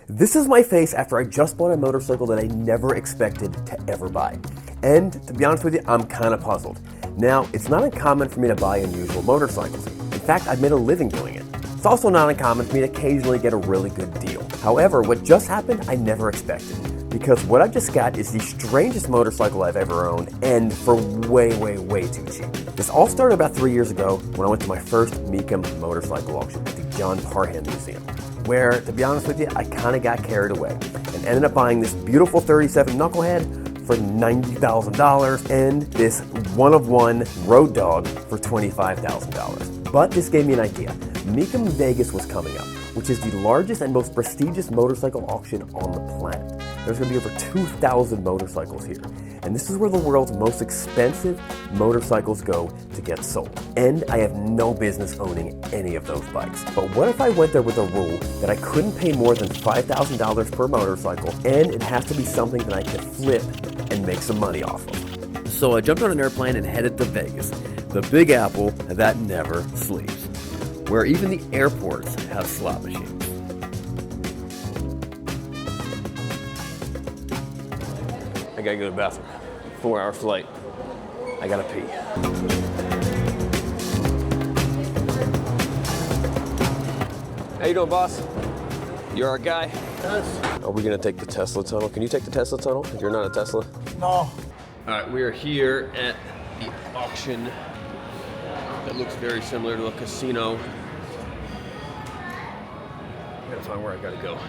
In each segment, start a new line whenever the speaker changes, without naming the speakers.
This is my face after I just bought a motorcycle that I never expected to ever buy. And to be honest with you, I'm kind of puzzled. Now, it's not uncommon for me to buy unusual motorcycles. In fact, I've made a living doing it. It's also not uncommon for me to occasionally get a really good deal. However, what just happened, I never expected. Because what I just got is the strangest motorcycle I've ever owned, and for way, way, way too cheap. This all started about 3 years ago when I went to my first Mecum motorcycle auction at the John Parham Museum, where, to be honest with you, I kind of got carried away and ended up buying this beautiful 37 Knucklehead for $90,000 and this one-of-one Road Dog for $25,000. But this gave me an idea. Mecum Vegas was coming up, which is the largest and most prestigious motorcycle auction on the planet. There's going to be over 2,000 motorcycles here. And this is where the world's most expensive motorcycles go to get sold. And I have no business owning any of those bikes. But what if I went there with a rule that I couldn't pay more than $5,000 per motorcycle, and it has to be something that I can flip and make some money off of? So I jumped on an airplane and headed to Vegas, the Big Apple that never sleeps, where even the airports have slot machines. I gotta go to the bathroom. 4-hour flight. I gotta pee. How you doing, boss? You're our guy?
Yes.
Are we gonna take the Tesla tunnel? Can you take the Tesla tunnel if you're not a Tesla?
No.
All right, we are here at the auction that looks very similar to a casino. I gotta find where I gotta go.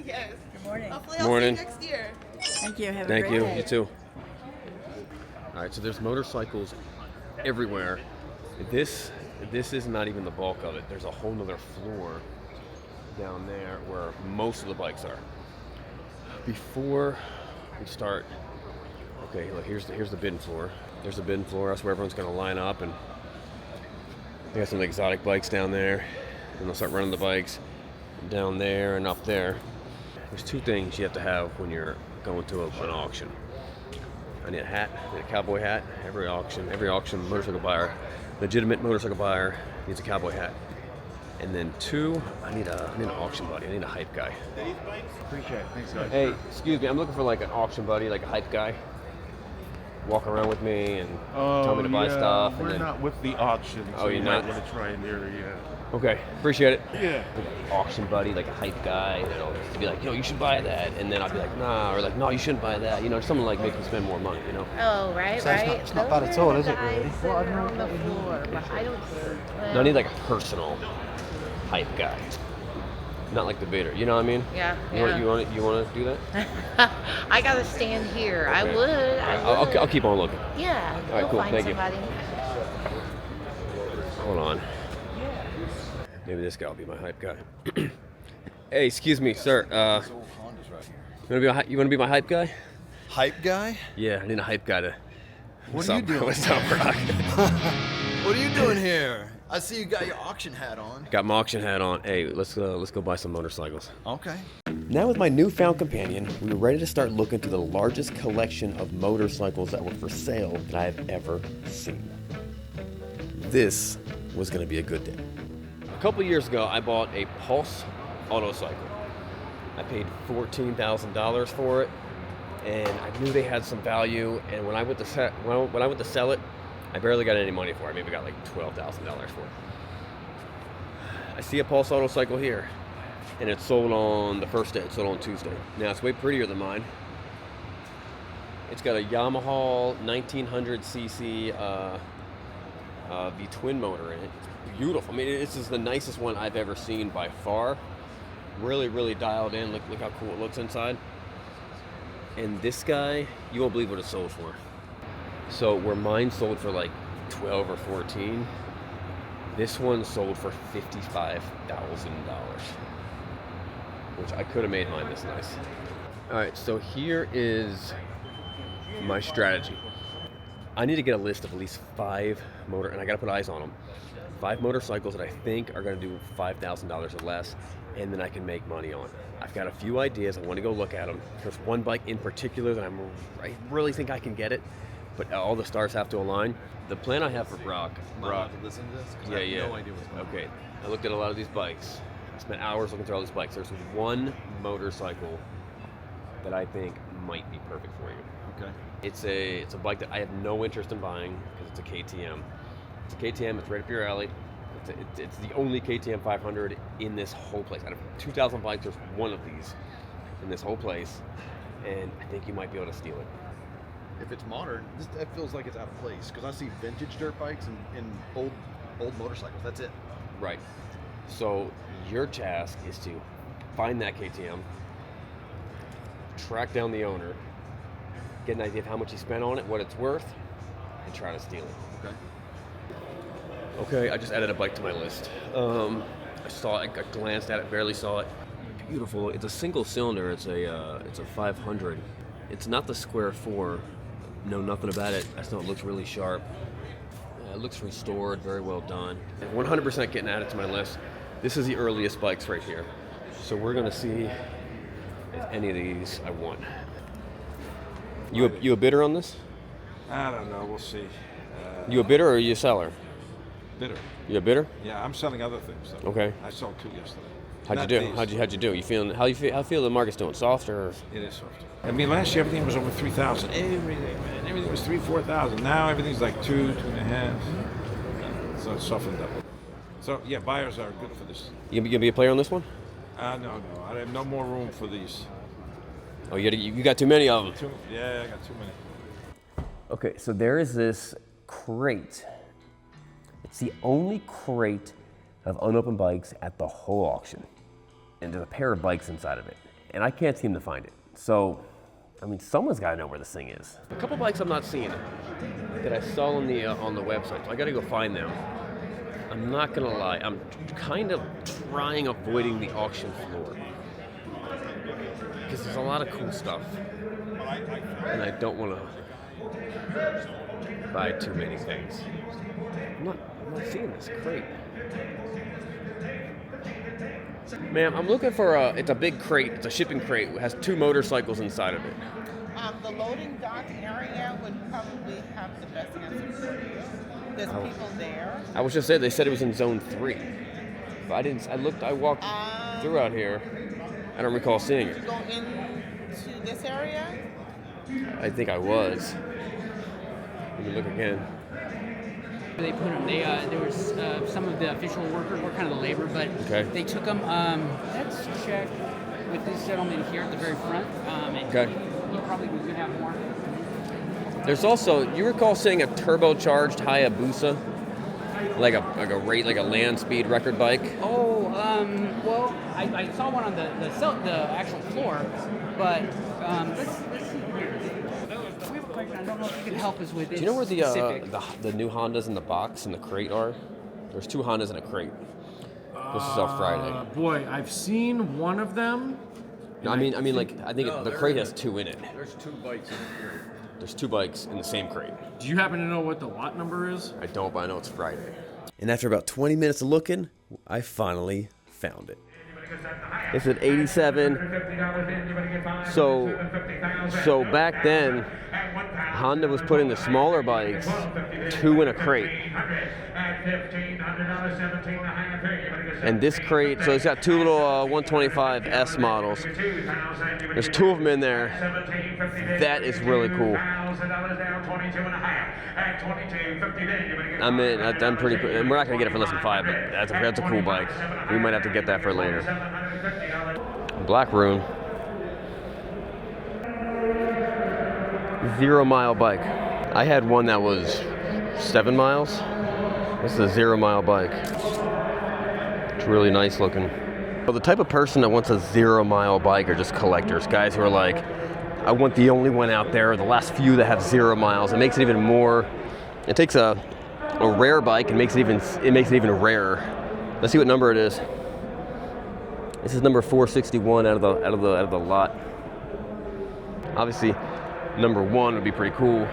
Yes.
Good morning.
Hopefully I'll
Morning.
see you next year.
Thank you. Have a
Thank
great
you.
day.
You too. All right, so there's motorcycles everywhere. This is not even the bulk of it. There's a whole nother floor down there where most of the bikes are. Before we start, okay, look, here's the bin floor. There's the bin floor. That's where everyone's gonna line up, and they got some exotic bikes down there, and they'll start running the bikes down there and up there. There's two things you have to have when you're going to an auction. I need a hat, I need a cowboy hat. Every auction motorcycle buyer, legitimate motorcycle buyer, needs a cowboy hat. And then two, I need an auction buddy. I need a hype guy.
Appreciate it. Thanks, guys.
Hey, excuse me, I'm looking for like an auction buddy, like a hype guy. Walk around with me and tell me to buy stuff.
We're not with the auction, so
Oh, you're
you
not?
might want to try in there, yeah.
Okay, appreciate it.
Yeah.
Auction buddy, like a hype guy, you know, to be like, yo, you should buy that, and then I'll be like, nah, or like, no, you shouldn't buy that, you know, something like make them spend more money, you know.
Oh, right,
So it's
right.
not- it's not bad at all, is it, really?
Guys that are on the floor, but I don't.
No, I need like a personal hype guy, not like the bidder. You know what I mean?
Yeah.
You want to do that?
I gotta stand here. I
Okay.
would. I would.
I'll keep on looking.
Yeah.
right,
You'll
cool,
find
thank you.
somebody.
Hold on. Maybe this guy will be my hype guy. Hey, excuse me, sir. You want to be my hype guy?
Hype guy?
Yeah, I need a hype guy to.
What are you doing?
What's up, Brock?
What are you doing here? I see you got your auction hat on.
Got my auction hat on. Hey, let's go buy some motorcycles.
Okay.
Now with my newfound companion, we were ready to start looking through the largest collection of motorcycles that were for sale that I have ever seen. This was going to be a good day. A couple years ago, I bought a Pulse autocycle. I paid $14,000 for it, and I knew they had some value. And when I went to sell it, I barely got any money for it. I maybe got like $12,000 for it. I see a Pulse autocycle here, and it sold on the first day. It sold on Tuesday. Now it's way prettier than mine. It's got a Yamaha 1900cc the twin motor in it. It's beautiful. I mean, this is the nicest one I've ever seen by far. Really, really dialed in. Look how cool it looks inside. And this guy, you won't believe what it sold for. So where mine sold for like 12 or 14, this one sold for $55,000, which I could have made mine this nice. All right, so here is my strategy. I need to get a list of at least 5 and I gotta put eyes on them. 5 motorcycles that I think are gonna do $5,000 or less, and then I can make money on. I've got a few ideas. I want to go look at them. There's one bike in particular that I really think I can get it, but all the stars have to align. The plan I have for Brock.
Listen to this? 'Cause I have no idea what's going on.
Okay. I looked at a lot of these bikes. I spent hours looking through all these bikes. There's one motorcycle that I think might be perfect for you.
Okay.
It's a bike that I have no interest in buying because it's a KTM. It's a KTM. It's right up your alley. It's the only KTM 500 in this whole place. Out of 2,000 bikes, there's one of these in this whole place, and I think you might be able to steal it.
If it's modern, that feels like it's out of place because I see vintage dirt bikes and old motorcycles. That's it.
Right. So your task is to find that KTM, track down the owner, get an idea of how much he spent on it, what it's worth, and try to steal it.
Okay.
Okay, I just added a bike to my list. I saw it, I glanced at it, barely saw it. Beautiful. It's a single cylinder. It's a 500. It's not the Square 4. Know nothing about it. I just know it looks really sharp. It looks restored, very well done. 100% getting added to my list. This is the earliest bikes right here. So we're gonna see if any of these I want. You a bidder on this?
I don't know. We'll see.
You a bidder or are you a seller?
Bidder.
You a bidder?
Yeah, I'm selling other things. Though.
Okay.
I sold 2 yesterday.
How'd you
Not
do?
these.
How'd you do? You feeling? How you feel the market's doing? Softer? Or?
It is soft. I mean, last year everything was over 3,000. Everything, man. Everything was 3,000-4,000. Now everything's like 2.5. So it's softened up. So yeah, buyers are good for this.
You gonna be a player on this one?
No. I have no more room for these.
Oh, you got too many of them.
Yeah, I got too many.
Okay, so there is this crate. It's the only crate of unopened bikes at the whole auction. And there's a pair of bikes inside of it. And I can't seem to find it. So, I mean, someone's got to know where this thing is. A couple bikes I'm not seeing that I saw on the website, so I got to go find them. I'm not gonna lie, I'm kind of avoiding the auction floor because there's a lot of cool stuff, and I don't want to buy too many things. I'm not seeing this crate. Ma'am, I'm looking for it's a big crate. It's a shipping crate. It has 2 motorcycles inside of it.
The loading dock area would probably have the best answer for you. There's people there.
I was just saying, they said it was in zone 3. But I walked through out here. I don't recall seeing it.
Go into this area?
I think I was. Let me look again.
They put them. There was some of the official workers were kind of the labor, but
Okay.
they took them. Let's check with this gentleman here at the very front.
Okay.
He probably would have more.
There's also, you recall seeing a turbocharged Hayabusa, like a land speed record bike?
Oh, well, I saw one on the actual floor, but let's see here. We have a question. I don't know if you can help us with this.
Do you know where
specific.
the new Hondas in the box in the crate are? There's 2 Hondas in a crate. This is off Friday.
Boy, I've seen one of them.
No, I mean, I think the crate has 2 in it.
There's 2 bikes in here.
There's 2 bikes in the same crate.
Do you happen to know what the lot number is?
I don't, but I know it's Friday. And after about 20 minutes of looking, I finally found it. It's at 87. So back then, Honda was putting the smaller bikes 2 in a crate. And this crate, so it's got 2 little 125S models. There's 2 of them in there. That is really cool. I'm pretty cool. And we're not gonna get it for less than 5, but that's a cool bike. We might have to get that for later. Black Rune. 0 mile bike. I had one that was 7 miles. This is a 0 mile bike. It's really nice looking. Well, the type of person that wants a 0 mile bike are just collectors. Guys who are like, I want the only one out there, the last few that have 0 miles. It makes it even more, it takes a rare bike and makes it even rarer. Let's see what number it is. This is number 461 out of the lot. Obviously, number 1 would be pretty cool.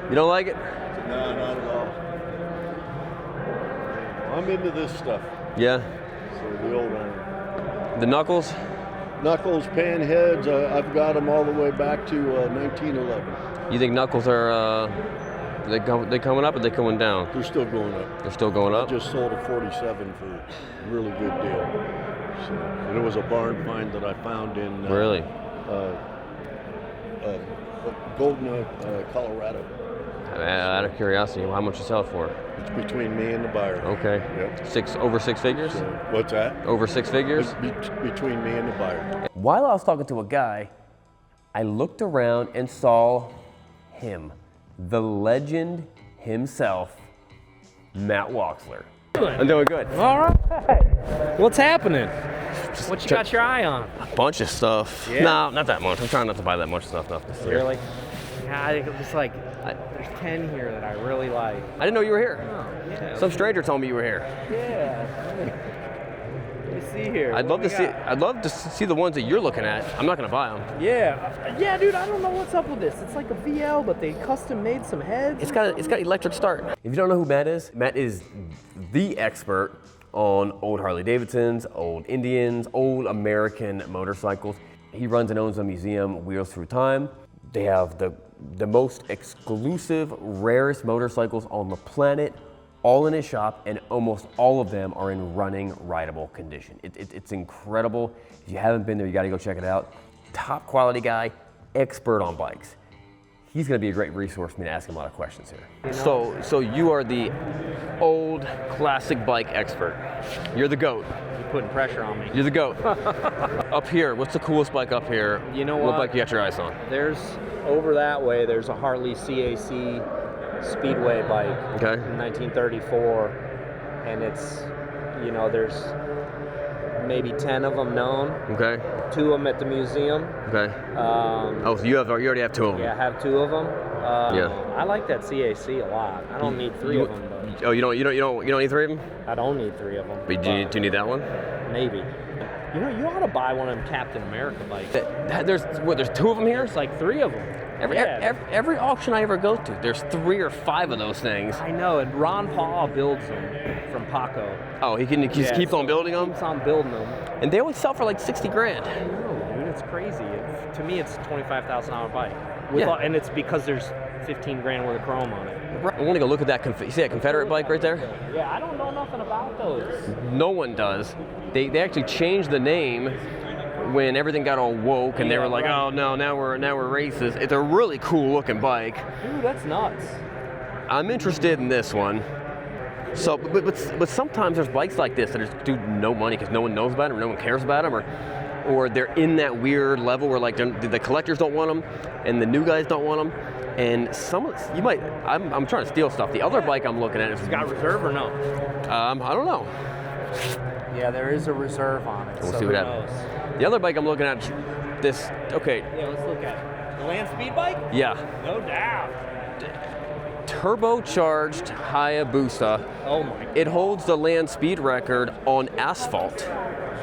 You don't like it?
No, not at all. I'm into this stuff.
Yeah.
So the old owner.
The knuckles?
Knuckles, Panheads, I've got them all the way back to 1911.
You think Knuckles are they coming up or they going down?
They're still going up.
They're still going up?
I just sold a 47 for a really good deal. So, and it was a barn find that I found in
Really?
Golden, Colorado.
Out of curiosity, how much you sell it for?
It's between me and the buyer.
Okay.
Yep.
Over six figures?
So, what's that?
Over 6 figures?
Between me and the buyer.
While I was talking to a guy, I looked around and saw him, the legend himself, Matt Woxler. I'm doing good.
All right. What's happening? What you got your eye on?
A bunch of stuff.
Yeah?
No, not that much. I'm trying not to buy that much stuff this year.
Really? Yeah, I think it was like, there's 10 here that I really like.
I didn't know you were here.
Oh, yeah.
Some stranger told me you were here.
Yeah. Let me see here.
I'd love to see the ones that you're looking at. I'm not gonna buy them.
Yeah, dude. I don't know what's up with this. It's like a VL, but they custom made some heads.
It's got electric start. If you don't know who Matt is the expert on old Harley Davidsons, old Indians, old American motorcycles. He runs and owns a museum, Wheels Through Time. They have the most exclusive, rarest motorcycles on the planet, all in his shop, and almost all of them are in running, rideable condition. It's incredible. If you haven't been there, you gotta go check it out. Top quality guy, expert on bikes. He's gonna be a great resource for me to ask him a lot of questions here. So you are the old classic bike expert. You're the GOAT.
You're putting pressure on me.
You're the GOAT. Up here, what's the coolest bike up here?
You know
what bike you got your eyes on?
There's, over that way, there's a Harley CAC Speedway bike.
Okay.
In 1934. And it's, there's maybe 10 of them known.
Okay.
2 of them at the museum.
Okay. So you already have 2 of them.
Yeah, I have 2 of them.
Yeah.
I like that CAC a lot. I don't need 3 of them, but
Oh, you don't need 3 of them?
I don't need 3 of them.
But do you need that one?
Maybe. You ought to buy one of them Captain America bikes.
There's 2 of them here?
There's like 3 of them.
Every auction I ever go to, there's 3 or 5 of those things.
I know, and Ron Paul builds them from Paco.
Oh, he keeps on building them?
Keeps on building them.
And they always sell for like 60 grand.
I know, dude, it's crazy. To me, it's a $25,000 bike. And it's because there's 15 grand worth of chrome on it.
I want to go look at that. You see that Confederate bike right there?
Yeah, I don't know nothing about those.
No one does. They actually changed the name when everything got all woke, and they were like, oh no, now we're racist. It's a really cool looking bike.
Dude, that's nuts.
I'm interested in this one. So, but sometimes there's bikes like this that just do no money because no one knows about them, or no one cares about them, or they're in that weird level where like the collectors don't want them, and the new guys don't want them. And I'm trying to steal stuff. The other bike I'm looking at is
got reserve or no?
I don't know.
Yeah, there is a reserve on it.
We'll see what happens. The other bike I'm looking at, this. Okay.
Yeah, let's look at it. The Land Speed bike?
Yeah.
No doubt.
Turbocharged Hayabusa.
Oh my God.
It holds the land speed record on asphalt.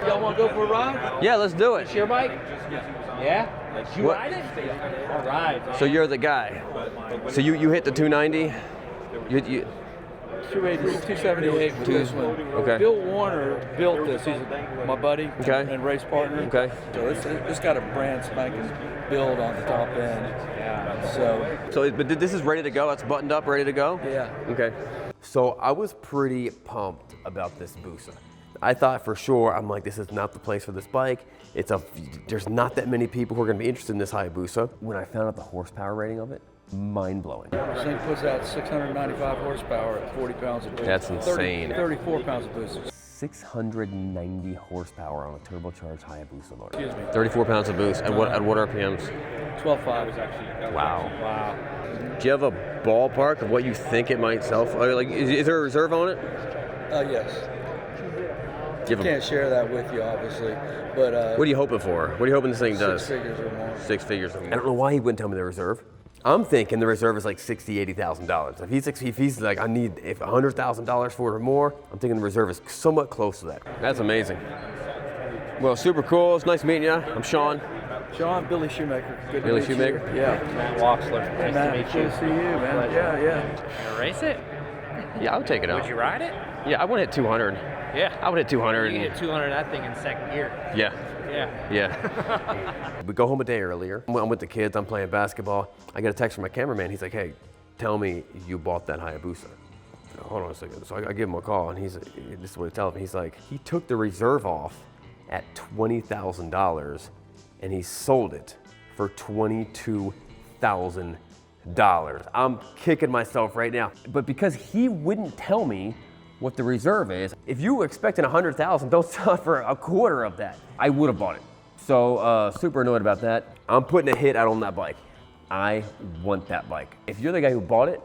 Y'all want to go for a ride?
Yeah, let's do it.
It's your bike? Yeah? You ride it? All right.
So you're the guy. So you hit the 290? You
280, 278 with this one.
Okay.
Bill Warner built this. He's my buddy and race partner.
Okay.
So it's got a brand spanking build on the top end. Yeah.
But this is ready to go. That's buttoned up, ready to go.
Yeah.
Okay. So I was pretty pumped about this Busa. I thought for sure, I'm like, this is not the place for this bike. There's not that many people who are going to be interested in this Hayabusa. When I found out the horsepower rating of it, mind-blowing.
This thing puts out 695 horsepower at 40 pounds of boost.
That's insane.
34 pounds of boost.
690 horsepower on a turbocharged Hayabusa motor.
Excuse me.
34 pounds of boost. At what RPMs?
12.5.
Wow. Do you have a ballpark of what you think it might sell for? Like, is there a reserve on it?
Yes. Can't share that with you, obviously, but
what are you hoping for? What are you hoping this thing does?
6 figures or more.
6 figures or more. I don't know why he wouldn't tell me the reserve. I'm thinking the reserve is like $60,000, $80,000. If he's like, I need $100,000 for it or more, I'm thinking the reserve is somewhat close to that. That's amazing. Well, super cool. It's nice meeting you. I'm Sean.
Sean, Billy Shoemaker. Good
Billy
to meet
Shoemaker?
You. Yeah.
Matt Woxler. Nice to meet you.
Good to see you, man. Yeah.
You gonna race it?
Yeah, I would take it out.
Would you ride it?
Yeah, I want to hit 200.
Yeah.
I would hit 200.
You hit 200 that thing in second gear.
Yeah.
Yeah.
Yeah. We go home a day earlier. I'm with the kids. I'm playing basketball. I get a text from my cameraman. He's like, "Hey, tell me you bought that Hayabusa." Hold on a second. So I give him a call, and this is what he tells me. He's like, he took the reserve off at $20,000, and he sold it for $22,000. I'm kicking myself right now. But because he wouldn't tell me what the reserve is, if you were expecting $100,000, don't sell it for a quarter of that. I would have bought it. So super annoyed about that. I'm putting a hit out on that bike. I want that bike. If you're the guy who bought it,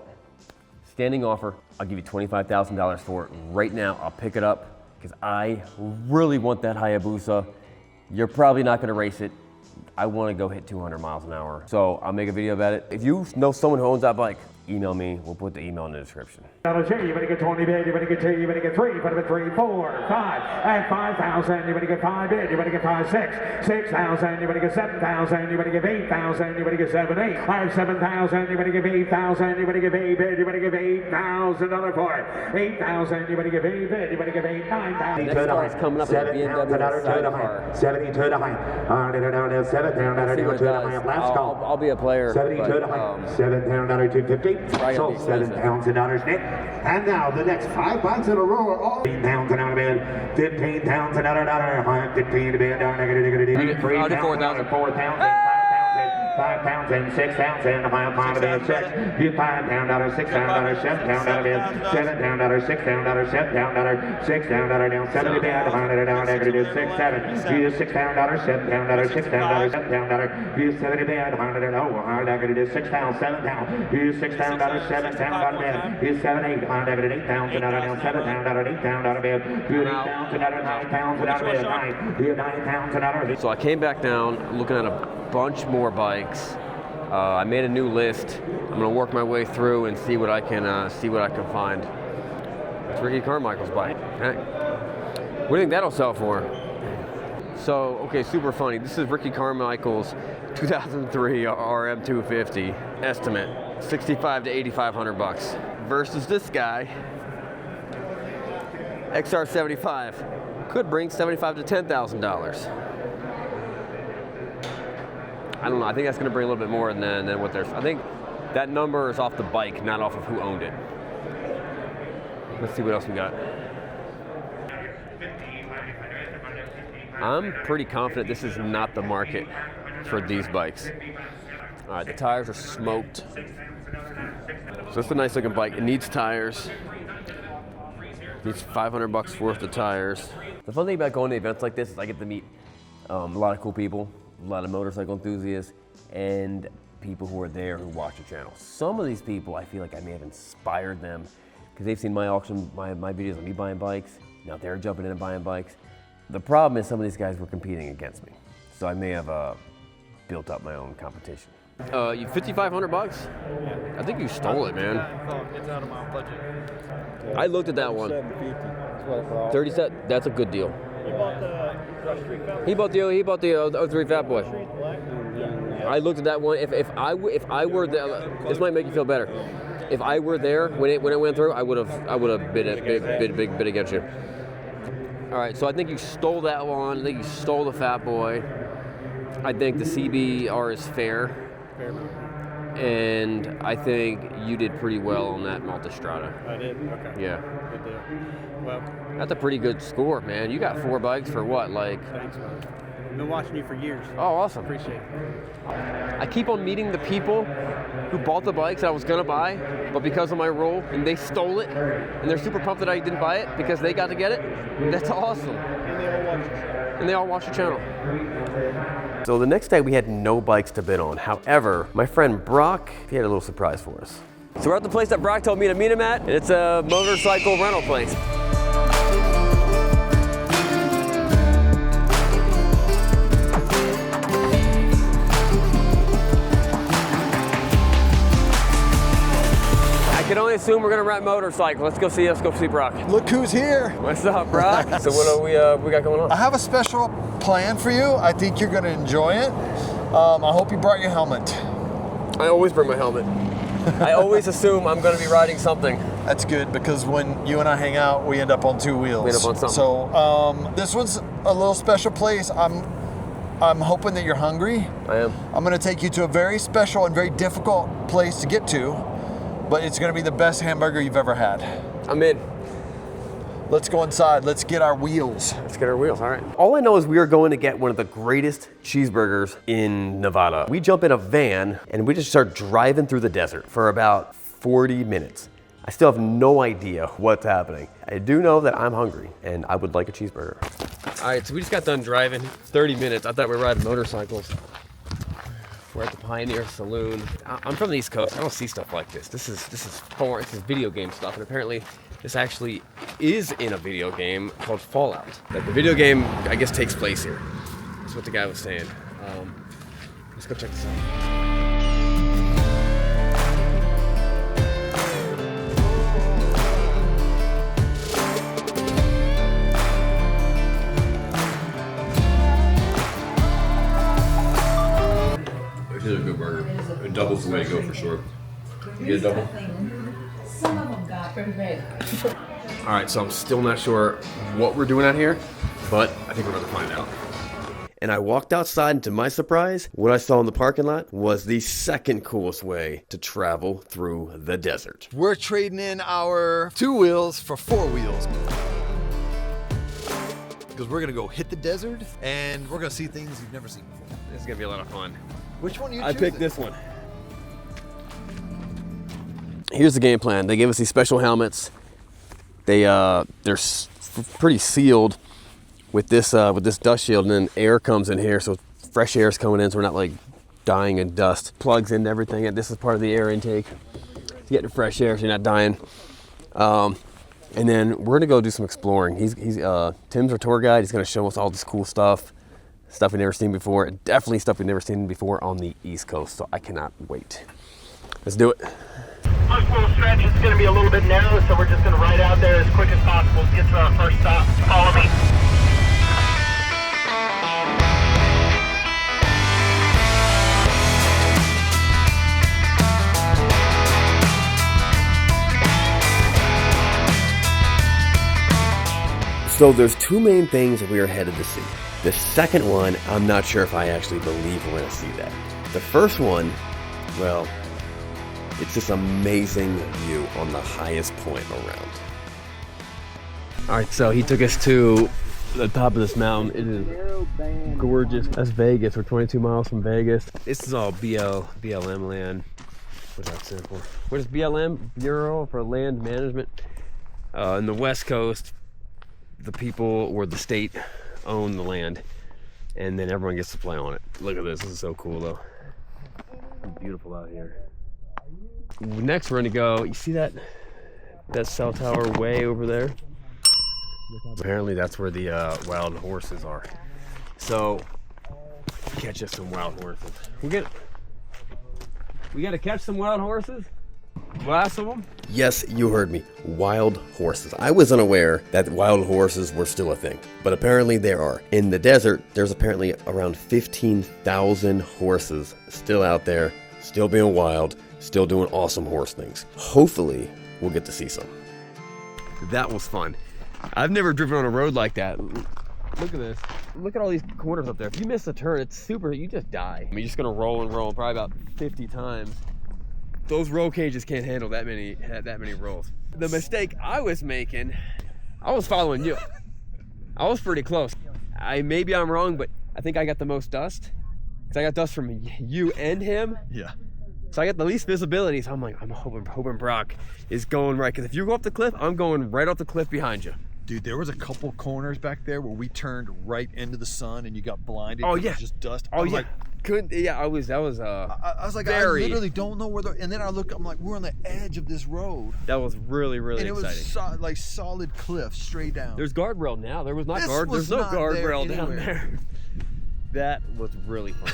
standing offer, I'll give you $25,000 for it right now. I'll pick it up because I really want that Hayabusa. You're probably not gonna race it. I wanna go hit 200 miles an hour. So I'll make a video about it. If you know someone who owns that bike, email me. We'll put the email in the description.
You're going to get 20 bid, you're going to get 2, you're going to get 3, put it at 3, 4, 5, and 5,000, you're going to get 5 bid, you're going to get 5, 6, 6,000, you're going to get 7,000, you're going to give 8,000, you're going to get 7, 8, 5, 7,000, you're going to give 8,000, you're going to give 8 bid, you're going to give $8,000 for it, 8,000, you're going to give 8 bid, you're going to give 8, 9,000.
Next car is coming up with a BMW sidecar.
72 to the height, 7 down, last call.
I'll be a player.
72 to the height, 7 down, 250. So $7,000 net. And now the next 5 bikes in a row are all $15,000 out of bid, $15,000 $1, 15 to bid, down negative, 3,000, 4,000. 5,000, 6,000, a mile, 5 to 6, you $5, $6, $7, $7, $6, $6, $7, $6, $7, $6, down 70 bid, down negative 6, 7, you $6, $7, $6, $6, $7, you 70 bid, negative 6,000, 7,000, you $6, $7, bid, you 7, 8, negative 8,000, down 7,000, 8,000 bid, you 8,000, 9,000 bid, 9, you 9,000 bid.
So I came back down looking at a bunch more bikes. I made a new list. I'm gonna work my way through and see what I can find. It's Ricky Carmichael's bike. Okay. What do you think that'll sell for? So, okay, super funny. This is Ricky Carmichael's 2003 RM250 estimate, $6,500 to $8,500 versus this guy, XR75, could bring $75,000 to $10,000. I don't know. I think that's going to bring a little bit more than what there's. I think that number is off the bike, not off of who owned it. Let's see what else we got. I'm pretty confident this is not the market for these bikes. All right, the tires are smoked. So it's a nice looking bike. It needs tires. It needs $500 worth of tires. The fun thing about going to events like this is I get to meet a lot of cool people. A lot of motorcycle enthusiasts and people who are there who watch the channel. Some of these people, I feel like I may have inspired them because they've seen my auction, my videos of me buying bikes. Now they're jumping in and buying bikes. The problem is some of these guys were competing against me. So I may have built up my own competition. You $5,500? I think you stole it, man.
It's out of my budget.
I looked at that one. 37. That's a good deal. He bought the 03 Fat Boy. I looked at that one. If I were there, this might make you feel better. If I were there when it went through, I would have bid against you. All right, so I think you stole that one. I think you stole the Fat Boy. I think the CBR is fair. And I think you did pretty well on that Multistrada.
I did? Okay.
Yeah.
Good deal. Well,
that's a pretty good score, man. You got 4 bikes for what, like?
Thanks, man. I've been watching you for years.
Oh, awesome.
Appreciate it.
I keep on meeting the people who bought the bikes I was gonna buy, but because of my rule, and they stole it, and they're super pumped that I didn't buy it because they got to get it. That's awesome. And they all watch the channel. So the next day we had no bikes to bid on. However, my friend Brock, he had a little surprise for us. So we're at the place that Brock told me to meet him at, and it's a motorcycle rental place. I can only assume we're gonna rent motorcycle. Let's go see Brock.
Look who's here.
What's up, Brock? So what do we got going on?
I have a special plan for you. I think you're gonna enjoy it. I hope you brought your helmet.
I always bring my helmet. I always assume I'm going to be riding something.
That's good because when you and I hang out, we end up on two wheels.
We end up on something.
So this one's a little special place. I'm hoping that you're hungry.
I am.
I'm going to take you to a very special and very difficult place to get to, but it's going to be the best hamburger you've ever had.
I'm in.
Let's go inside. Let's get our wheels.
Let's get our wheels, all right. All I know is we are going to get one of the greatest cheeseburgers in Nevada. We jump in a van and we just start driving through the desert for about 40 minutes. I still have no idea what's happening. I do know that I'm hungry and I would like a cheeseburger. All right, so we just got done driving 30 minutes. I thought we were riding motorcycles. We're at the Pioneer Saloon. I'm from the East Coast. I don't see stuff like this. This is video game stuff, and apparently this actually is in a video game called Fallout. Like the video game, I guess, takes place here. That's what the guy was saying. Let's go check this out. This is a good burger. It doubles the way to go for sure. You get a double?
Some of them got pretty big.
All right, so I'm still not sure what we're doing out here, but I think we're about to find out. And I walked outside, and to my surprise, what I saw in the parking lot was the second coolest way to travel through the desert.
We're trading in our two wheels for four wheels. Because we're gonna go hit the desert, and we're gonna see things you've never seen before.
This is gonna be a lot of fun.
Which one are you
I
choosing?
picked this one. Here's the game plan. They gave us these special helmets. They're pretty sealed with this dust shield, and then air comes in here, so fresh air is coming in, so we're not like dying in dust. Plugs into everything, and this is part of the air intake. You get the fresh air, so you're not dying. And then we're gonna go do some exploring. Tim's our tour guide. He's gonna show us all this cool stuff we've never seen before. Definitely stuff we've never seen before on the East Coast. So I cannot wait. Let's do it.
First little stretch is going to be a little bit narrow, so we're just going to ride out there as quick as possible to get to our first stop. Follow me.
So there's two main things that we are headed to see. The second one, I'm not sure if I actually believe we're going to see that. The first one, well, it's this amazing view on the highest point around. All right, so he took us to the top of this mountain. It is gorgeous. That's Vegas. We're 22 miles from Vegas. This is all BLM land. What's that stand for? What is BLM? Bureau for Land Management. In the West Coast, the people or the state own the land, and then everyone gets to play on it. Look at this. This is so cool, though. It's beautiful out here. Next, we're gonna go. You see that cell tower way over there? Apparently, that's where the wild horses are. So, catch us some wild horses. We gotta catch some wild horses. Glass of them? Yes, you heard me. Wild horses. I was unaware that wild horses were still a thing, but apparently there are. In the desert, there's apparently around 15,000 horses still out there, still being wild, still doing awesome horse things. Hopefully, we'll get to see some. That was fun. I've never driven on a road like that. Look at this. Look at all these corners up there. If you miss a turn, it's super, you just die. I mean, you're just gonna roll and roll probably about 50 times. Those roll cages can't handle that many rolls. The mistake I was making, I was following you. I was pretty close. Maybe I'm wrong, but I think I got the most dust. Because I got dust from you and him.
Yeah.
So I got the least visibility. So I'm hoping Brock is going right. Because if you go off the cliff, I'm going right off the cliff behind you.
Dude, there was a couple corners back there where we turned right into the sun and you got blinded.
Oh,
It
yeah.
was just dust.
Oh,
I was
yeah.
like,
I was
like,
very,
I literally don't know where and then I look, I'm like, we're on the edge of this road.
That was really, really
and it
exciting.
was like solid cliff straight down.
There's guardrail now. There was not
There's
no
not
guardrail
there
down
anywhere.
there. That was really fun.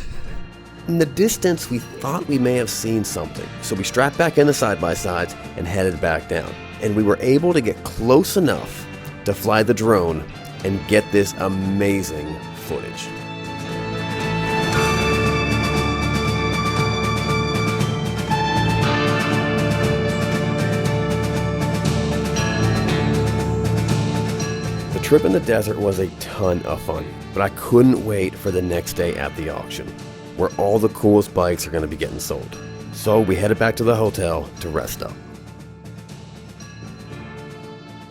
In the distance, we thought we may have seen something. So we strapped back in the side-by-sides and headed back down. And we were able to get close enough to fly the drone and get this amazing footage. trip in the desert was a ton of fun, but I couldn't wait for the next day at the auction, where all the coolest bikes are going to be getting sold. So we headed back to the hotel to rest up.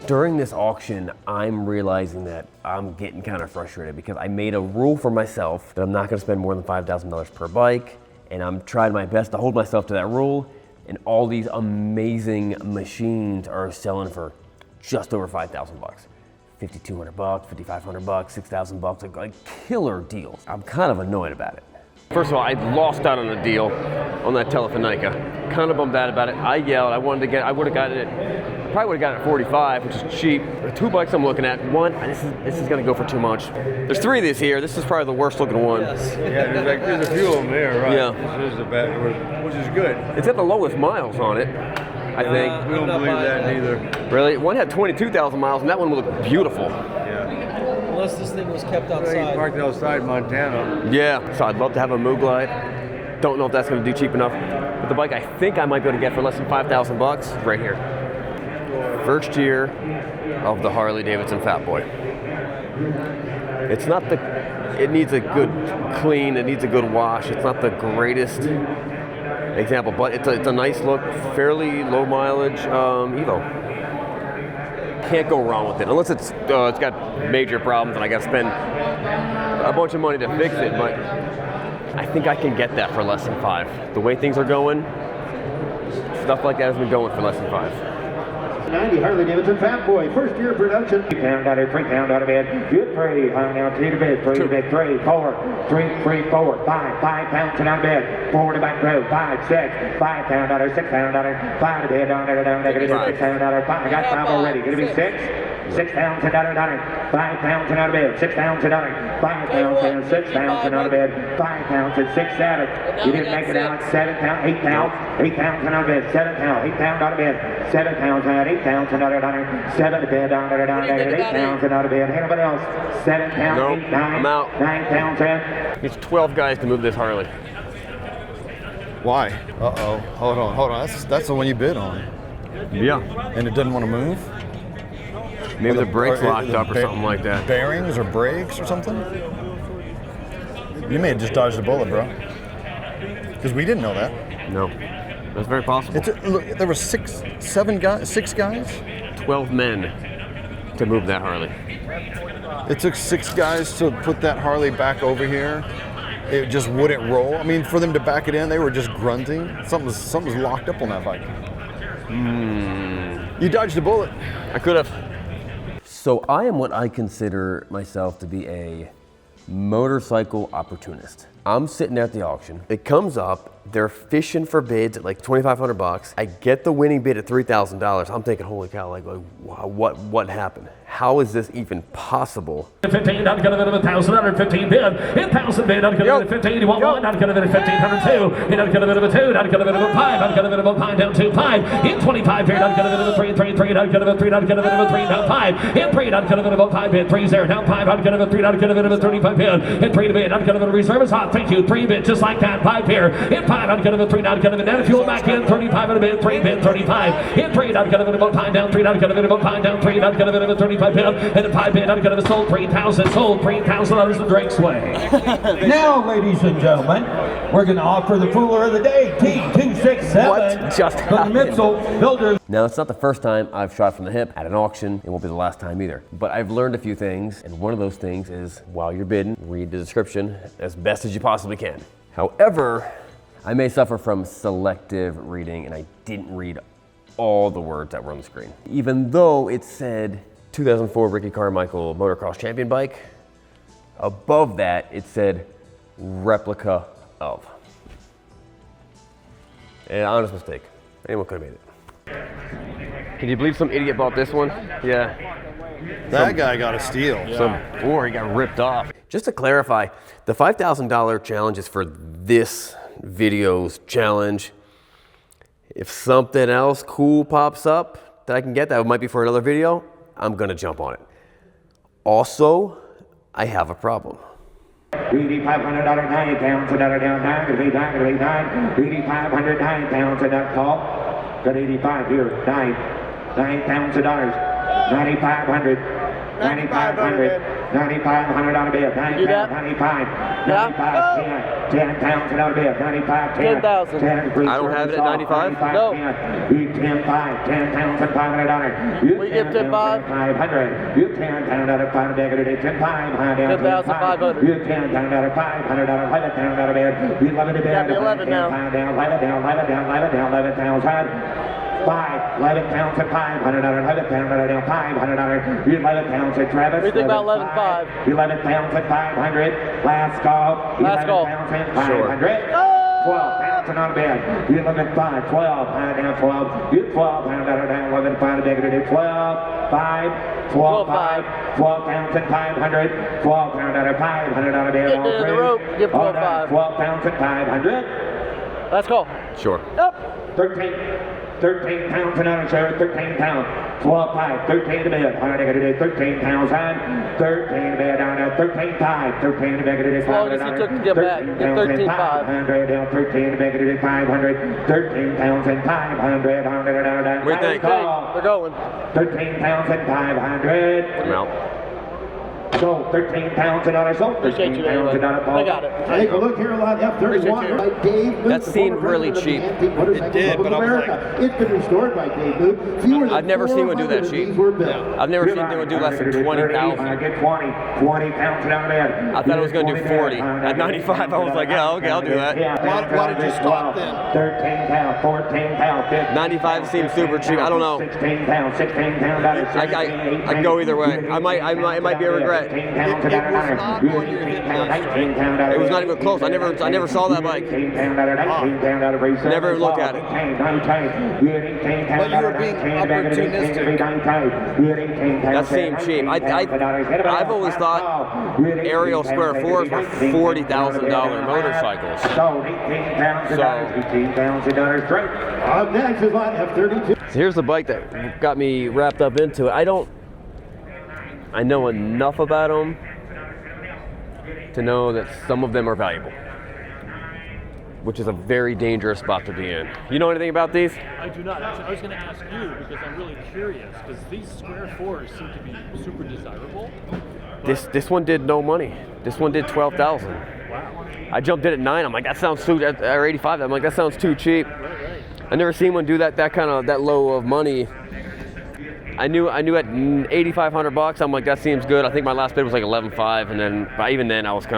During this auction, I'm realizing that I'm getting kind of frustrated because I made a rule for myself that I'm not going to spend more than $5,000 per bike, and I'm trying my best to hold myself to that rule, and all these amazing machines are selling for just over 5,000 bucks. 5,200 bucks, 5,500 bucks, 6,000 bucks, like killer deals. I'm kind of annoyed about it. First of all, I lost out on a deal on that Telefonica. Kind of bummed out about it. I yelled, I would have gotten it, probably would have gotten it at 45, which is cheap. The two bikes I'm looking at, one, this is gonna go for too much. There's three of these here. This is probably the worst looking one.
Yes. Yeah, there's a few of them there, right?
Yeah.
This is the bad, which is good.
It's got the lowest miles on it, I think.
We don't believe that neither.
Really? One had 22,000 miles, and that one looked beautiful.
Unless this thing was kept
Well,
outside.
he parked outside Montana.
Yeah, so I'd love to have a Moog Glide. Don't know if that's going to do cheap enough. But the bike I think I might be able to get for less than 5,000 bucks, right here. First year of the Harley Davidson Fat Boy. It's not the, it needs a good clean, it needs a good wash. It's not the greatest example, but it's a nice look, fairly low mileage Evo. Can't go wrong with it, unless it's got major problems and I got to spend a bunch of money to fix it, but I think I can get that for less than 5. The way things are going, stuff like that has been going for less than 5.
90 Harley Davidson Fat Boy, first year production. £3 out of bed. Good 3, hung down 3 to bed, 3 to bed, 3, 4, 3, 4, 5 pounds out of bed, 4 to back row, 5, 6, £5 out of $6 out, 5 to bed, down, negative $6 out, 5. I got 5 already. Gonna be 6 pounds and $5 pounds and out of bed, 6 pounds and $5 pounds and 6 pounds and out of bed, 5 pounds and 6 7. You didn't make it out. 7 pounds, 8 pounds and out of bed, 7 pounds, 8 pounds out of bed, 7 pounds and 8 pounds and out of bed, 7 to bed, down, negative 8 pounds and out of bed. Anybody else? 7 pounds,
Nope,
8, 9,
I'm out.
9 pounds and.
It's 12 guys to move this Harley.
Why? Uh-oh. Hold on. That's the one you bid on.
Yeah.
And it doesn't want to move?
Maybe the brakes
or
locked up or something like that.
Bearings or brakes or something? You may have just dodged a bullet, bro. Because we didn't know that.
No. That's very possible.
Look, there were 6 guys?
12 men to move that Harley.
It took 6 guys to put that Harley back over here. It just wouldn't roll. I mean, for them to back it in, they were just grunting. Something's locked up on that bike. You dodged a bullet.
I could have. So I am what I consider myself to be a motorcycle opportunist. I'm sitting at the auction. It comes up, they're fishing for bids at like 2,500 bucks. I get the winning bid at $3,000. I'm thinking, holy cow, like what happened? How is this even possible?
15, not gonna bid of $1,000, 15 bid, 1,000 bid, not gonna bid 15, you want 1, not gonna bid 1,502, not gonna bid of a 2, not gonna bid of a 5, not gonna bid of a 5, down 2, 5, in 25 bid, not gonna bid of a 3, not gonna bid 3, not gonna bid of a 3, down 5, in 3, not gonna bid of a 5 bid, 3 0, down 5, not gonna bid 3, not gonna bid of a 35 bid, in 3 to bid, not gonna bid a reserve is hot, thank you, 3 bid, just like that, 5 here, in 5, not gonna bid 3, not gonna bid, now fuel back in, 35 and a bid, 3 bid, 35, in 3, not gonna bid of a 5, down 3, not gonna bid of a 5, down 3, not gonna bid of a 35 bid, and a 5 bid, not gonna bid sold 3,000, sold $3,000 of Drake's Way.
Now, ladies and gentlemen, we're going to offer the Fooler of the Day, T267.
What just
from Mitchell Builders.
Now, it's not the first time I've shot from the hip at an auction. It won't be the last time either. But I've learned a few things, and one of those things is while you're bidding, read the description as best as you possibly can. However, I may suffer from selective reading, and I didn't read all the words that were on the screen. Even though it said 2004 Ricky Carmichael motocross champion bike, above that it said replica of. An honest mistake. Anyone could have made it. Can you believe some idiot bought this one? Yeah.
That guy got a steal.
Or he got ripped off. Just to clarify, the $5,000 challenge is for this video's challenge. If something else cool pops up that I can get, that might be for another video, I'm gonna jump on it. Also, I have a problem.
$8,500, 9 pounds, another down 9, gonna be 8,500, 9 pounds, another call. Got 85 here, 9 pounds of dollars, 9,500, 9,500. 9,500 on a bid. 95, 95. 95, 10. 10,000 on a bid. 95, 10.
10,000.
10.
I don't have it at 95? No.
10, 5. 10,500.
We give 10,500.
500. You 10,000 out of 5 decorated. 10,500.
10,500.
You 10,000 out of 500 on a 11,000 out of bid. 11 to bid.
Got me 11 now.
11,000. 5, 11,500 on 11,000 500 11,000 Travis.
We think about 11,500.
11,500. Last call.
Last call.
11,500. 12,000 on a bid. 11,500. 12. High down 12. You 12 down 11,500 decorated. 12. 5. 12. 5. 12,500. 12 down 500 on a bid.
Getting in the rope. Give 12,500.
12,500.
Let's go.
Sure.
Yep.
13,000 on a share, 13,000. 12, 5, 13 to bid. Hard to do 13,000. 13 to bid down at 13,500. 13 to bid
as long as he took to get back. 13,500.
Down 13 to bid 500. 13,500.
What do you think? We're going.
13,500.
I'm out.
So 13,000 on a sold.
Appreciate you anyway. I got it.
Take a look here on F31 by Dave Moot.
That seemed really cheap.
It did, but I was like, it's been restored by Dave Moot.
I've never seen one do that cheap. I've never seen anyone do less than 20,000.
I get 20,000 on it.
I thought I was going to do 40. At 95, I was like, yeah, okay, I'll do that.
Why did you stop then?
13,000, 14,000.
95 seems super cheap. I don't know.
16,000.
I can go either way. It might be a regret.
It was not on your hit list.
It was not even close. I never saw that bike. Never even looked at it.
But you were being opportunistic.
That seemed cheap. I've always thought aerial square fours were $40,000 motorcycles.
So $18,000
Up next is on F32.
So here's the bike that got me wrapped up into it. I know enough about them to know that some of them are valuable, which is a very dangerous spot to be in. You know anything about these?
I do not. Actually, I was going to ask you because I'm really curious because these square fours seem to be super desirable.
This one did no money. This one did 12,000.
Wow.
I jumped in at 9. I'm like, that sounds too. Or 85. I'm like, that sounds too cheap.
Right.
I never seen one do that low of money. I knew at $8,500. I'm like, that seems good. I think my last bid was like 11,500, and then even then I wasn't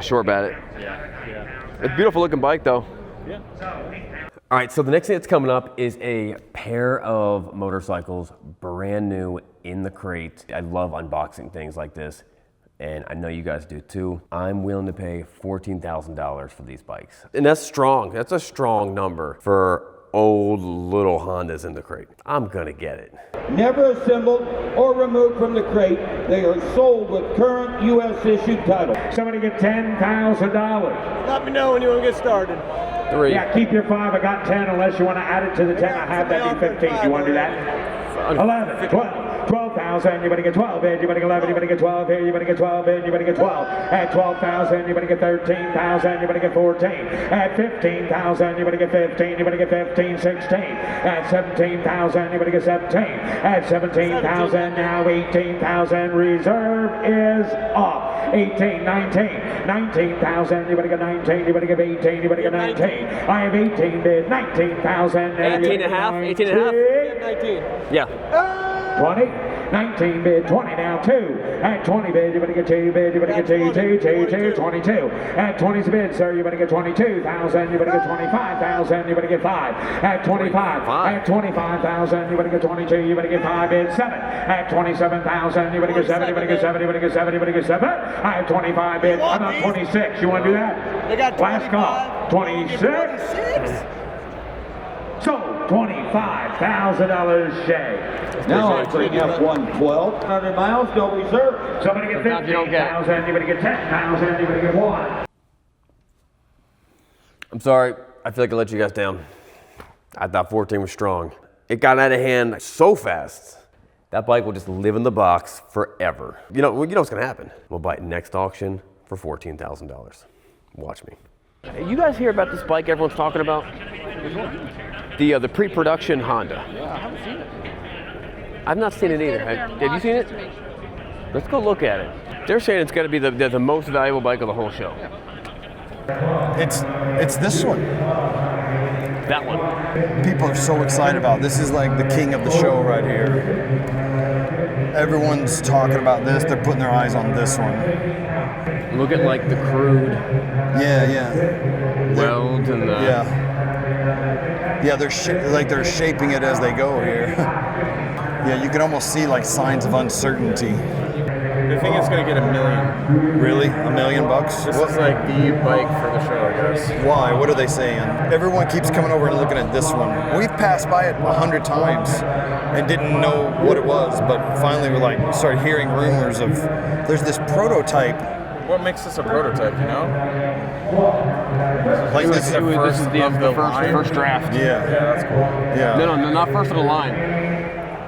sure about it.
Yeah.
It's a beautiful looking bike though.
Yeah.
All right, so the next thing that's coming up is a pair of motorcycles, brand new in the crate. I love unboxing things like this, and I know you guys do too. I'm willing to pay $14,000 for these bikes. And that's strong. That's a strong number for old little Hondas in the crate. I'm gonna get it.
Never assembled or removed from the crate. They are sold with current U.S. issued title.
Somebody get $10,000.
Let me know when you want to get started. 3.
Yeah, keep your 5. I got 10 unless you want to add it to the 10 I have. That'd be 15. You want to do that? 11, 12. 12,000, you better get 12 bid, you better get 11, you better get 12 bid, you better get 12 bid, you better get 12. At 12,000, you better get 13,000, you better get 14. At 15,000, you better get 15, you better get 15, 16. At 17,000, you better get 17. At 17,000, now 18,000, reserve is off. 18, 19, 19,000, you better get 19, you better get 18, you better get 19. I have 18 bid, 19,000.
18 and a half, 18 and a half. 19. Yeah.
20, 19 bid, 20 now, 2. At 20 bid, you better get 2 bid, you better get 2, 22. At 20's bid, sir, you better get 22,000, you better get 25,000, you better get 5. At 25, at 25,000, you better get 22, you better get 5 bid, 7. At 27,000, you better get 7, you better get 7, you better get 7, you better get 7. I have 25 bid, I'm up 26, you want to do that?
They got
last call, 26. So, $25,000 Shay.
Now entering F1 1,200 miles, no reserve.
Somebody get 15,000, you better get 10,000, you better get 1.
I'm sorry, I feel like I let you guys down. I thought 14 was strong. It got out of hand so fast. That bike will just live in the box forever. You know what's gonna happen. We'll buy it next auction for $14,000. Watch me.
You guys hear about this bike everyone's talking about? The pre-production Honda.
Yeah, I haven't seen it.
I've not seen it either. Have you seen it? Let's go look at it. They're saying it's got to be the most valuable bike of the whole show.
It's this one.
That one.
People are so excited about. This is like the king of the show right here. Everyone's talking about this. They're putting their eyes on this one.
Look at like the crude.
Yeah.
Welds and the.
Yeah, they're shaping it as they go here. Yeah, you can almost see like signs of uncertainty.
I think it's going to get $1 million.
Really? $1 million bucks?
This is like the bike for the show, I guess.
Why? What are they saying? Everyone keeps coming over and looking at this one. We've passed by it 100 times and didn't know what it was, but finally we started hearing rumors of there's this prototype.
What makes this a prototype, you know?
Like this is the
first draft.
Yeah,
that's cool.
Yeah.
No, not first of the line.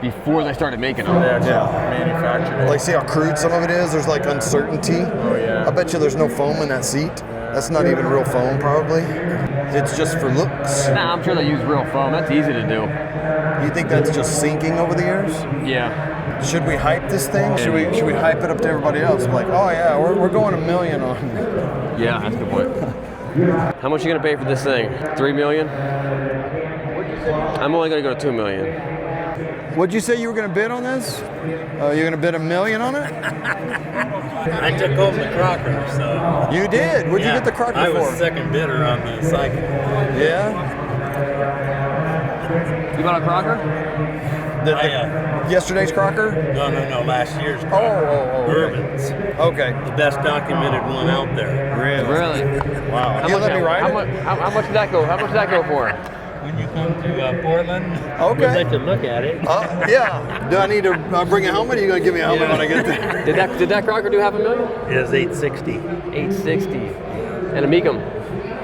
Before they started making them.
Manufactured it.
Like, see how crude some of it is? There's like uncertainty.
Oh, yeah.
I bet you there's no foam in that seat. Yeah. That's not even real foam, probably. It's just for looks.
Nah, I'm sure they use real foam. That's easy to do.
You think that's just sinking over the years?
Yeah.
Should we hype this thing? Should we hype it up to everybody else? Like, oh yeah, we're going $1 million on.
Yeah, that's a good point. How much are you gonna pay for this thing? $3 million? I'm only gonna go to $2 million.
What'd you say you were going to bid on this? You're going to bid $1 million on it?
I took home the Crocker, so.
You did? What'd you get the Crocker for?
I was second bidder on the cycle.
Yeah?
You bought a Crocker?
Yesterday's Crocker?
No, last year's Crocker.
Oh.
Urban's.
Okay.
The best documented one out there.
Really?
Wow. Can you let me ride it?
How much did that go? How much did that go for?
When you come to Portland,
okay.
we'd let you look at it.
Yeah. Do I need to bring a helmet? Or are you going to give me a helmet when I get there?
Did that Crocker do $500,000?
It was $860.
$860. And a Mecum.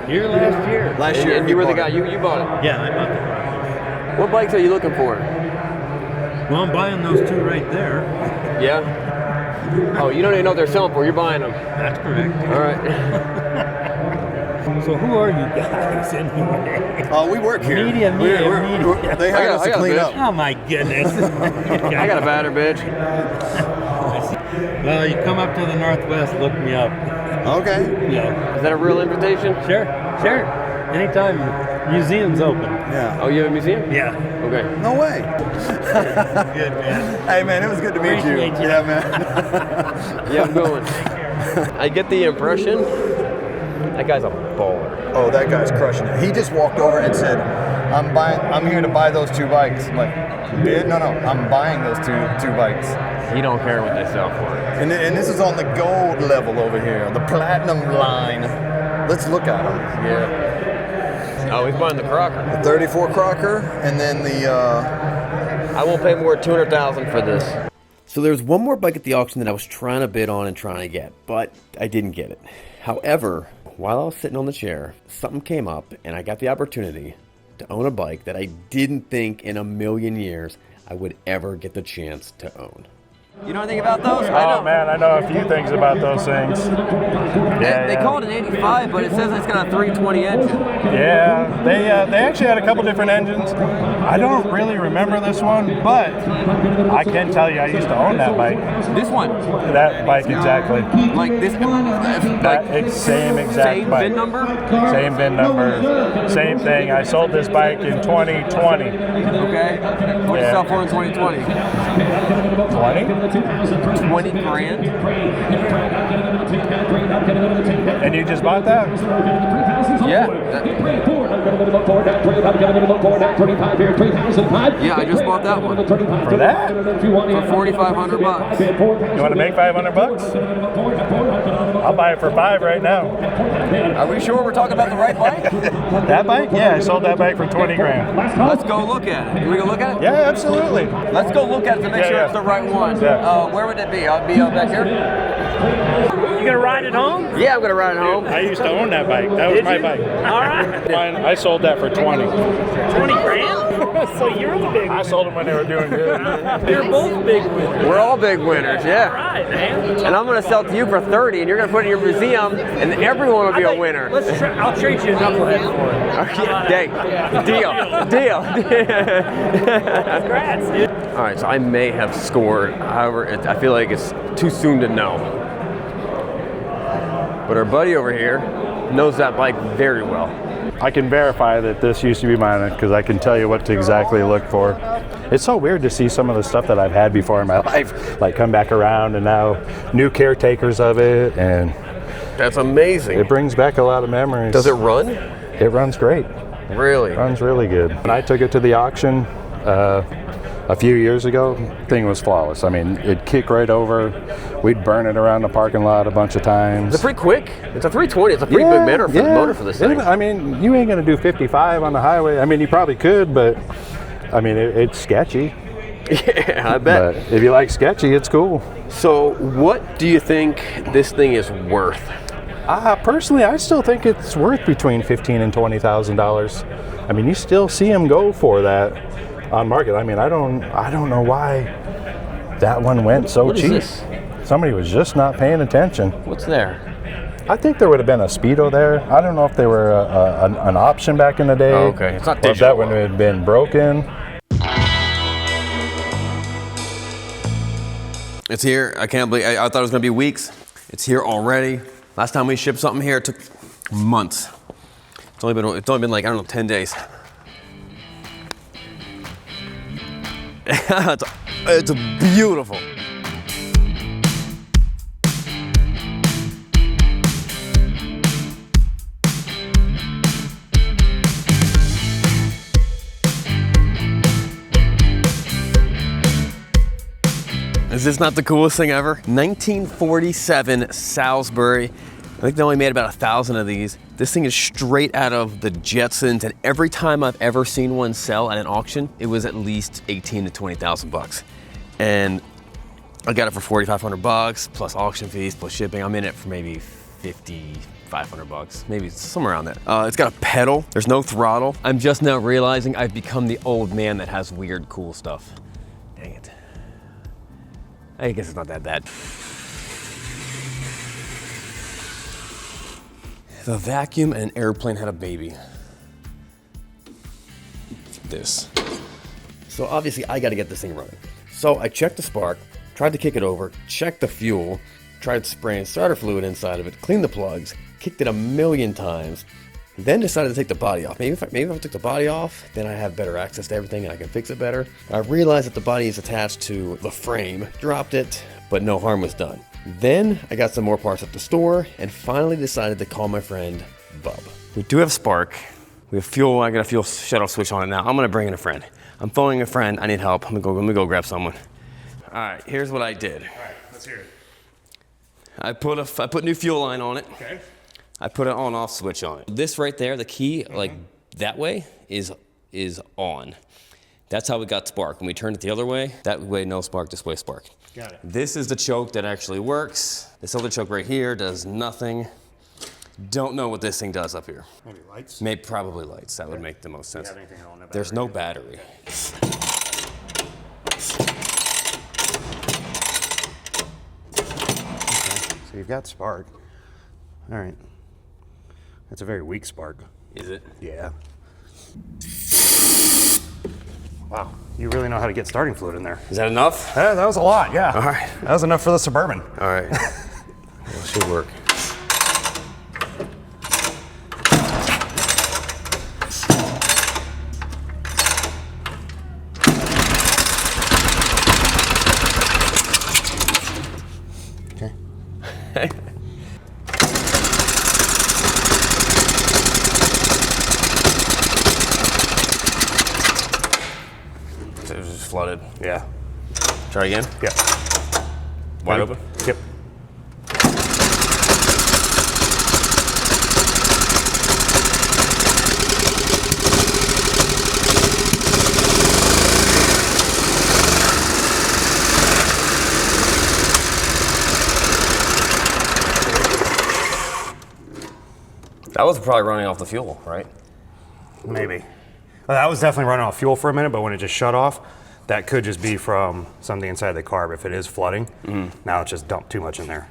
Here last year.
Last year.
And you were the guy. You bought it.
Yeah, I bought the Crocker.
What bikes are you looking for?
Well, I'm buying those two right there.
Yeah? Oh, you don't even know what they're selling for. You're buying them.
That's correct.
All right.
So who are you guys anyway?
Oh, we work here.
Media.
They hired us to clean up.
Oh my goodness.
I got a batter, bitch.
Well, you come up to the Northwest, look me up.
Okay.
Yeah.
Is that a real invitation?
Sure. Anytime. Museum's open.
Yeah.
Oh, you have a museum?
Yeah.
Okay.
No way.
Good, man.
Hey, man, it was good to meet you. Yeah, man.
Yeah, I'm going. I get the impression that guy's a baller.
Oh, that guy's crushing it. He just walked over and said, I'm here to buy those two bikes. I'm like, no, I'm buying those two bikes.
He don't care what they sell for.
And this is on the gold level over here, the platinum line. Let's look at them.
Yeah. Oh, he's buying the Crocker.
The 34 Crocker, and then the...
I won't pay more than $200,000 for this.
So there's one more bike at the auction that I was trying to bid on and trying to get, but I didn't get it. However, while I was sitting on the chair, something came up, and I got the opportunity to own a bike that I didn't think in a million years I would ever get the chance to own.
You know anything about those?
Oh man, I know a few things about those things.
They call it an 85, but it says it's got a 320 engine.
Yeah, they actually had a couple different engines. I don't really remember this one, but I can tell you I used to own that bike.
This one?
That bike, exactly.
Like this?
Same exact bike.
Same VIN number?
Same VIN number. Same thing. I sold this bike in 2020.
Okay. What did you sell for in 2020?
20?
20 grand?
And you just bought that?
Yeah. Yeah, I just bought that one.
For that?
For $4,500.
You want to make $500? I'll buy it for $5 right now.
Are we sure we're talking about the right bike?
That bike? Yeah, I sold that bike for 20 grand.
Let's go look at it. Can we go look at it?
Yeah, absolutely.
Let's go look at it to make sure it's the right one.
Yeah.
Where would it be? I'll be back here.
You gonna ride it home?
Yeah, I'm gonna ride it home.
I used to own that bike. That was my bike.
All right.
I sold that for 20.
20 grand? So you're the big
I sold them when they were doing good.
You're both big winners.
We're all big winners, yeah.
All right, man.
And I'm gonna sell it to you for 30, and you're gonna put it in your museum, and everyone will be a winner.
I'll trade you a knucklehead for it.
Okay, deal.
Congrats, dude.
All right, so I may have scored. However, I feel like it's too soon to know. But our buddy over here knows that bike very well.
I can verify that this used to be mine because I can tell you what to exactly look for. It's so weird to see some of the stuff that I've had before in my life, like come back around, and now new caretakers of it, and
that's amazing.
It brings back a lot of memories.
Does it run?
It runs great.
Really?
It runs really good. When I took it to the auction a few years ago, thing was flawless. I mean, it'd kick right over. We'd burn it around the parking lot a bunch of times.
It's pretty quick. It's a 320. It's a pretty big motor for this thing.
I mean, you ain't gonna do 55 on the highway. I mean, you probably could, but I mean, it's sketchy.
Yeah, I bet.
But if you like sketchy, it's cool.
So, what do you think this thing is worth?
Personally, I still think it's worth between $15,000 and $20,000. I mean, you still see them go for that on market. I mean, I don't know why that one went so cheap.
This?
Somebody was just not paying attention.
What's there?
I think there would have been a Speedo there. I don't know if they were an option back in the day.
Oh, okay, it's not
or if
digital.
that one had been broken.
It's here. I can't believe. I thought it was going to be weeks. It's here already. Last time we shipped something here, it took months. It's only been like, I don't know, 10 days. It's beautiful. Is this not the coolest thing ever? 1947 Salisbury. I think they only made about 1,000 of these. This thing is straight out of the Jetsons, and every time I've ever seen one sell at an auction, it was at least 18 to 20,000 bucks. And I got it for 4,500 bucks plus auction fees plus shipping. I'm in it for maybe 500 bucks, maybe somewhere around there. It's got a pedal. There's no throttle. I'm just now realizing I've become the old man that has weird, cool stuff. Dang it. I guess it's not that bad. The vacuum and an airplane had a baby. This. So obviously I gotta get this thing running. So I checked the spark, tried to kick it over, checked the fuel, tried spraying starter fluid inside of it, cleaned the plugs, kicked it a million times, then decided to take the body off. Maybe if I took the body off, then I have better access to everything and I can fix it better. I realized that the body is attached to the frame, dropped it, but no harm was done. Then I got some more parts at the store and finally decided to call my friend Bub. We do have spark, we have fuel, I got a fuel shut-off switch on it now. I'm gonna bring in a friend. I'm phoning a friend, I need help. Let me go grab someone. All right, here's what I did.
All right, let's hear it.
I put new fuel line on it.
Okay.
I put an on-off switch on it. This right there, the key, like that way, is on. That's how we got spark. When we turned it the other way, that way no spark, this way spark.
Got it.
This is the choke that actually works. This other choke right here does nothing. Don't know what this thing does up here.
Maybe lights?
Maybe probably lights. That would make the most sense.
Do you have anything on that
There's no battery.
So you've got spark. All right. That's a very weak spark.
Is it?
Yeah. Wow, you really know how to get starting fluid in there.
Is that enough?
That was a lot, yeah.
All right.
That was enough for the Suburban.
All right. Well, it should work.
Okay.
It was just flooded.
Yeah.
Try again?
Yeah.
Wide open?
Yep.
That was probably running off the fuel, right?
Maybe. Well, that was definitely running off fuel for a minute, but when it just shut off, that could just be from something inside the carb if it is flooding. Now it's just dumped too much in there.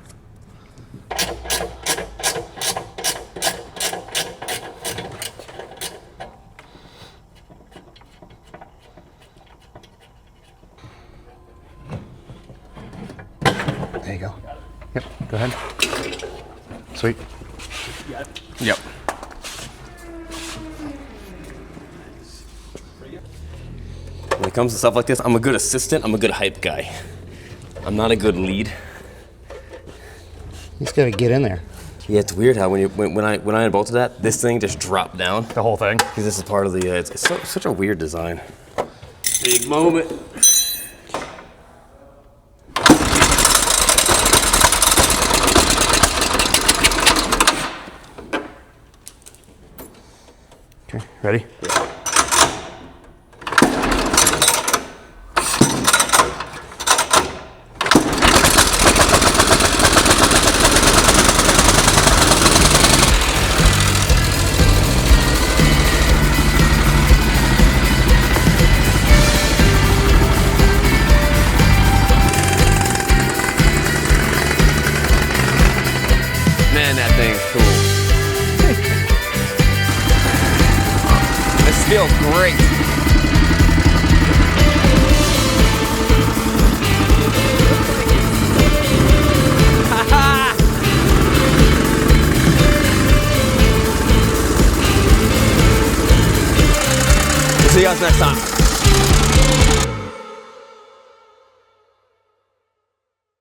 There you go. Yep, go ahead. Sweet.
Yep. When it comes to stuff like this, I'm a good assistant, I'm a good hype guy. I'm not a good lead.
You just gotta get in there.
Yeah, it's weird how when I unbolted that, this thing just dropped down.
The whole thing?
Because this is part of the, it's such a weird design. Big moment.
Okay, ready?
Yeah. Man, that thing's cool. This feels great. See you guys next time.